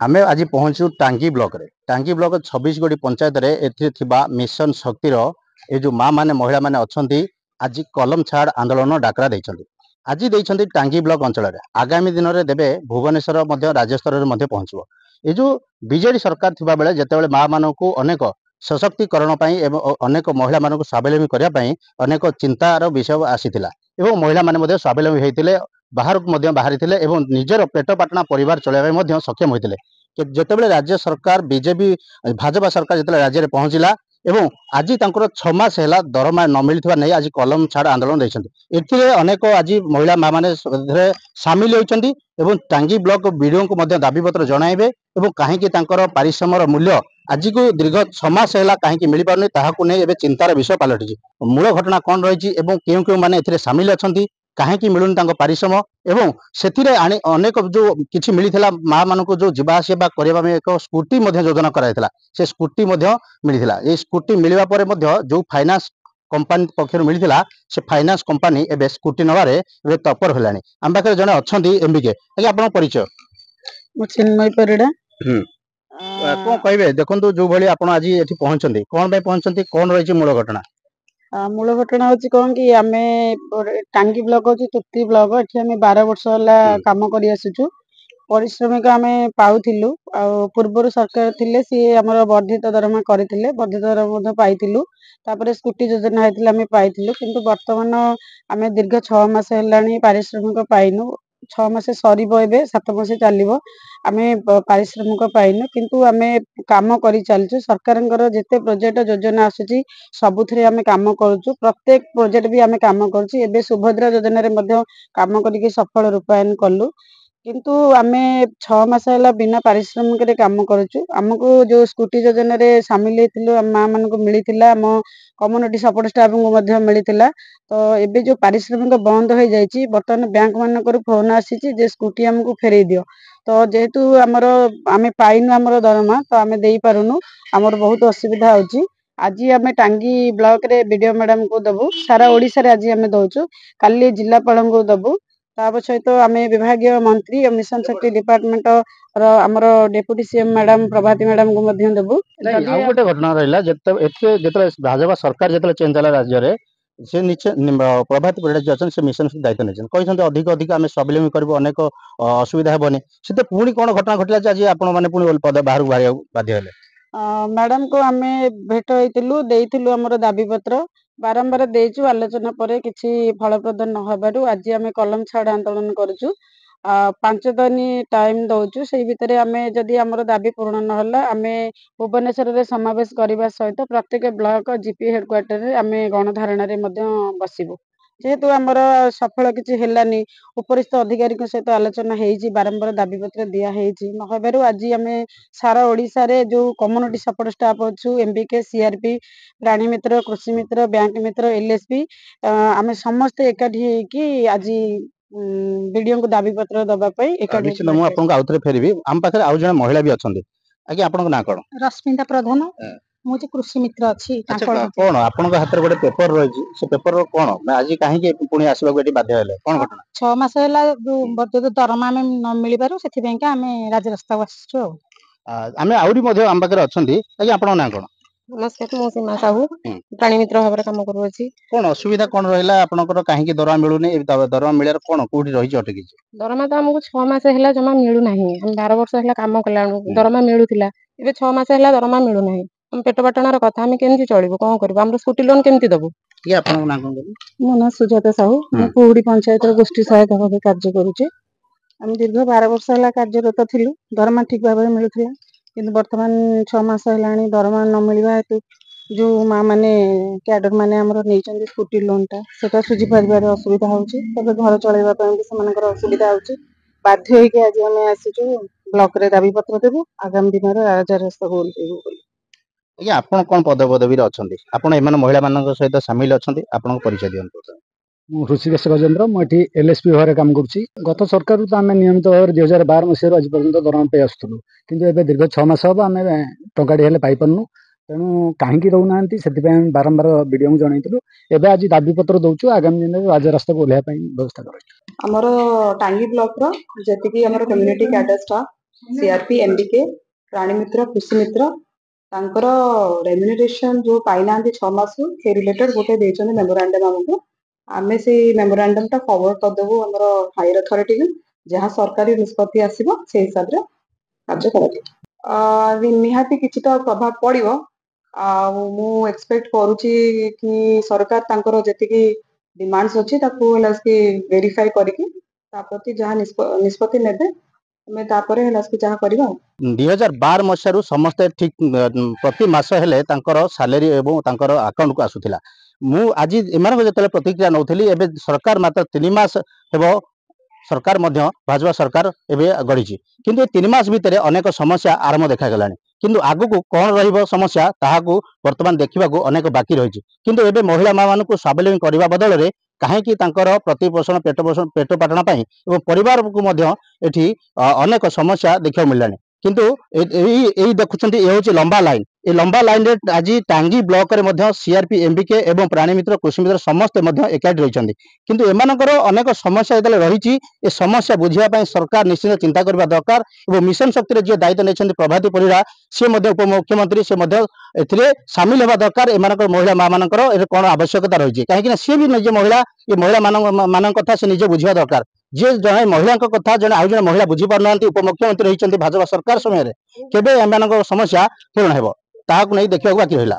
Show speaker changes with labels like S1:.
S1: आमे आज पहुंचू टांगी ब्लॉक रे। टांगी ब्लॉक 26 गोटी पंचायत रे एथि थिबा मिशन शक्तिर ए जो माँ माने महिला माने अछंती आज कलम छाड़ आंदोलन डाकरा दैछंती। आज दैछंती टांगी ब्लॉक अंचल रे आगामी दिन रे देबे भुवनेश्वर मध्य राज्य स्तर रे मध्य पहुंचबो। ए जो बीजेडी सरकार थिबा बेले जेतेबेले माँ मानकू अनेक सशक्तिकरण पई एवं अनेक महिला मानकू स्वावलंबी करिया पई अनेक चिंतार विषय आसीथिला एवं महिला माने मध्य स्वावलंबी हेतिले बाहर बाहरी एवं निजर पेट पाटना परिवार चलैया सक्षम होते जितेबाला राज्य सरकार बीजेपी भाजपा सरकार जिते राज्य में पहुंचला एवं आज 6 मास है दरमा न मिलता नहीं आज कलम छाड़ आंदोलन देते अनेक आज महिला माँ मैंने सामिल होती टांगी ब्लॉक बीडीओ को दाबी पत्र जनइबे और कहीं पारिश्रम मूल्य आज को दीर्घ 6 मास है कहीं मिल पारनी नहीं चिंतार विषय पलटि मूल घटना कौन रही क्यों क्यों मैंने सामिल अच्छा कहीं मिलूनी पारिश्रम एवं से अनेक जो किसी मिलता माँ मान जो जीवा आसवा करने एक स्कूटी योजना कराइला से स्कूटी मिलता ये स्कूटी मिलवा पर जो फाइनान्स कंपनी पक्षर मिलता से फाइनान्स कंपनी एवं स्कूटी नवारे तत्पर है आम पाखे जड़े अच्छा एमबीके आगे आप परिचय
S2: चिन्मय परिड़ा
S1: कौन कहे देखो जो भाई आप आज ये पहुंचते कौन पहुंचते कौन रही मूल घटना
S2: मूल घटना हूँ कौन कि आम टांगी ब्लॉक हूँ तुर्ती ब्लॉक ये आम 12 वर्ष है कम कर आसुचु परिश्रमिक आम पाऊलु पूर्वर सरकार थिले सी आमर वर्धित दरमा करथिले वर्धित दरमा पाइलु तापर स्कूटी योजना होता आम पाइलु किंतु वर्तमान आम दीर्घ 6 मास है पारिश्रमिक पाइनु 6 मास सरीब ए 7 मास चलो आम पारिश्रमिक पाइनु किंतु आम काम कर चलचु सरकार जिते प्रोजेक्ट योजना आसूची सबुथिरे आम काम करूँ प्रत्येक प्रोजेक्ट भी आम काम करुँ सुभद्रा योजना काम करके सफल रूपायन कलु किंतु आम 6 मास है बिना पारिश्रमिक काम करुँ आमको जो स्कूटी योजना सामिल होती माँ मान को मिलता आम कम्युनिटी सपोर्ट स्टाफ को मिलता तो एबे जो पारिश्रमिक बंद हो जाइए बर्तमान बैंक मानक फोन आसी स्कूटी आमको फेरई दियो तो जेहेतु आमर आम पाइनु आमर दरमा तो आम दे पारुनु आमर बहुत असुविधा होची आज आम टांगी ब्लॉक रे बीडीओ मैडम को दबु सारा ओडिशा रे आज आम दउचु काली जिलापाल को दबु सहित आम विभागीय मंत्री और मिशन शक्ति डिपार्टमेंट आमर डेप्यूटी सीएम मैडम प्रभाती मैडम को देबु
S1: गोटे घटना रहा भाजपा सरकार जो चेंज है राज्य में से प्रभात परिड़ा जी अच्छे से मिशन दायित्व नहीं कहते अधिक अधिक आम स्वावलम्बी करूँ अनेक असुविधा हेनी से पुणी कौन घटना घटला आज आपण मैंने पुणी बाहर बाहर बाध्य हेले
S2: मैडम को आम भेट होइतिलु आमर दाबी पत्र बारंबार देचु आलोचना पर किसी फलप्रद न होबारु आज आम कलम छाड़ आंदोलन करूँ 5 दिन टाइम दौचु से भितर आम जदि आमर दाबी पूर्ण नहला आम भुवनेश्वर में समावेश करने सहित प्रत्येक ब्लॉक जीपी हेडक्वार्टर आम गणधारणा बसबू जेहेतु आमर सफल किसी हेलानी उपरिस्थ अधिकारी सहित आलोचना होती बारंबार दाबी पत्र दिखाई नहबार आज आम सारा ओडिशा रे जो कम्युनिटी सपोर्ट स्टाफ अच्छु एमबीके सीआरपी प्राणी मित्र कृषि मित्र बैंक मित्र एलएसपी आम समस्ते एकाठी होगी आज वीडियो को दाबी पत्र दबापाई
S1: फेरबी आम पाखे आउ जन महिला भी अच्छा आगे आप ना कौन
S2: रश्मिता प्रधान मुझे कृषि मित्र अच्छी
S1: कौन आपन हाथ में गोटे पेपर रही से पेपर कौन आज कहीं पुणी आसवा बाध्य हेले कौन घटना
S2: 6 मास है दरमा आम न मिल पारू से आम राजरास्ता आसचु
S1: आम आहरी आम पाखे अच्छा आगे आप ना कौन
S2: नमस्कार मो सीमा साहू प्राणी मित्र भाव में काम करूँ
S1: कौन असुविधा कौन रहा आपंकर कहीं दरमा मिलूनी दरमा मिलर कौन कौटी रही अटकी
S2: दरमा तो आमको 6 मास है जमा मिलूना 12 वर्ष है काम कला दरमा मिलूला ए 6 मास है दरमा मिलूना हम पेट पाटणार कथा आम केमती चलू कौन कर स्कूटी लोन केमती दबु मो ना सुजाता साहू पुहुड़ी पंचायत गोष्ठी सहायक भाव कार्य करुचे आम दीर्घ 12 वर्ष है कार्यरत थिलु दरमा ठीक भाव में मिलूला कि बर्तमान 6 मास है दरमा न मिलवा हेतु जो माँ मैंने कैडर मैंने नहीं स्कूटी लोन टा से सुझी पार असुविधा होते घर चलैया भी असुविधा हो बाध्य होगी आज आम आसीचु ब्लॉक रे दाबी पत्र देबु आगामी दिन में राजरास्ता को
S1: आज्ञा आपन कौन पद पदवी अच्छा आपन एम महिला मान सहित सामिल अच्छा आपन परिचय दिखाँ
S3: ऋषिकेश गजेन्द्र मुझे एलएसपी भाव काम करुँच गत सरकार तो आम नियमित भाव 2012 मसीह आज पर्यटन दरमा पे आसुलु कि दीर्घ 6 मास हम आम टाँगे हेल्ले पाइपारनु तेणु कहीं दौना से बारंबार वीडियो को जनइलु एवं आज दाबी पत्र दौचु आगामी दिन में राजरास्ता को ओह्लैया व्यवस्था कर
S2: टांगी ब्लॉक रो जी कम्युनिटी कैडर स्टाफ सीआरपी एनडीके प्राणी मित्र कृषि मित्र तांकर रेम्युनरेशन जो पाइना 6 मास से रिलेटेड गोटे देछन मेमोरेंडम हमको आमे से मेमोरेंडम टा फॉरवर्ड कर देबो हमर हायर अथॉरिटी में जहां सरकारी निष्पत्ति आसीबो से हिसाब रे कार्य करते निहाती किछि तो प्रभाव पड़िबो मु एक्सपेक्ट करूची कि सरकार तांकर जेतिकी डिमांड्स अछि ताकू हलासकी वेरीफाई करिकी ताप्रति जहां निष्पत्ति नेबे हमें तापरे हलासकी जहां करबा
S1: 2012 मसीहारू समस्ते ठीक प्रति मास हेले तांकर सैलरी एवं तांकर अकाउंट को आसुथिला मु आज एमान जतले प्रतिक्रिया नौथली एबे सरकार मात्र 3 मास हेबो सरकार मध्य भाजपा सरकार एबे गढ़ी किंतु 3 मास भितर अनेक समस्या आरंभ देखा गलानी किंतु आगु कौन रहिबो समस्या ताहाकू वर्तमान देखिबाकू अनेक बाकी रही किंतु एबे महिला मानकू स्वावलंबी करबा बदल रे कहीं तांकर प्रतिपोषण पेट पाटना पाई एवं परिवार को मध्य एठी अनेक समस्या देखा मिललानी किंतु एई देखुछंती ए होची लंबा लाइन ए लंबा लाइन रे आज टांगी ब्लॉक रे मध्य सीआरपी एमबीके एवं प्राणी मित्र कृषि मित्र समस्त मध्य एकाठी रहिछंती किंतु एमानकर अनेक समस्या जतले रहिछि ए समस्या बुझिया पई सरकार निश्चित चिंता करबा दरकार एवं मिशन शक्ति रे जे दायित्व नेछंती प्रभाती परिड़ा से मध्य उपमुख्यमंत्री से मध्य एथिरे शामिल हेबा दरकार एमानकर महिला मा मानकर ए कोन आवश्यकता रहिछि काहे कि से भी निजे महिला ए महिला मानक कथा से निजे बुझिया दरकार जे जने महिला कथा जने आउ जने महिला बुझी पारनांती उपमुख्यमंत्री रहिछंती भाजपा सरकार समय रे केबे एमानक समस्या पूर्ण हेबो ताहाकू नै देखिबाकू बाकी रहिला।